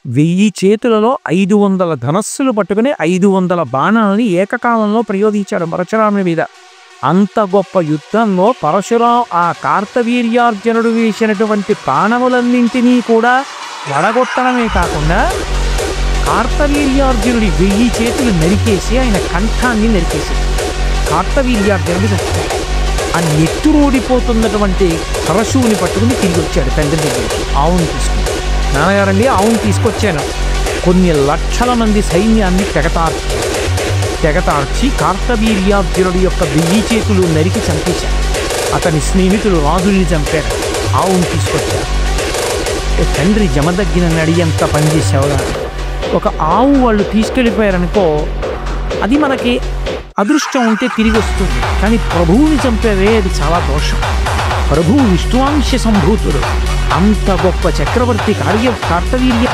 1000 చేతులలో 500 ధనస్సులు పట్టుకుని 500 బాణాలని ఏకకాలంలో ప్రయోగించాడు పరశురాముని మీద. అంత గొప్ప యుద్ధంలో పరశురాం ఆ కార్తవీర్యార్జునుడు వేసినటువంటి బాణములన్నింటినీ కూడా వడగొట్టడమే కాకుండా కార్తవీర్యార్జునుడి 1000 చేతులు నరికేసి ఆయన కంఠాన్ని నరికేసి కార్తవీర్యార్జునుడు చచ్చాడు. ఆ నెత్తురోడిపోతున్నటువంటి పరశువుని పట్టుకుని తిరిగి వచ్చాడు తండ్రి దగ్గరికి. ఆవును తీసుకుని, నాన్నగారండి ఆవును తీసుకొచ్చాను. కొన్ని లక్షల మంది సైన్యాన్ని తెగతార్చి కార్తవీర్యార్జునుడి యొక్క 1000 చేతులు నరికి చంపేశారు. అతని స్నేహితులు రాజుల్ని చంపారు. ఆవును తీసుకొచ్చారు. తండ్రి జమదగ్గిన నడియంత పనిచేసేవాడు. ఒక ఆవు వాళ్ళు తీసుకెళ్ళిపోయారనుకో, అది మనకి అదృష్టం ఉంటే తిరిగి వస్తుంది. కానీ ప్రభువుని చంపేవే అది చాలా దోషం. ప్రభువు విష్ణువాంశ సంభూతుడు. అంత గొప్ప చక్రవర్తి కార్తవీర్య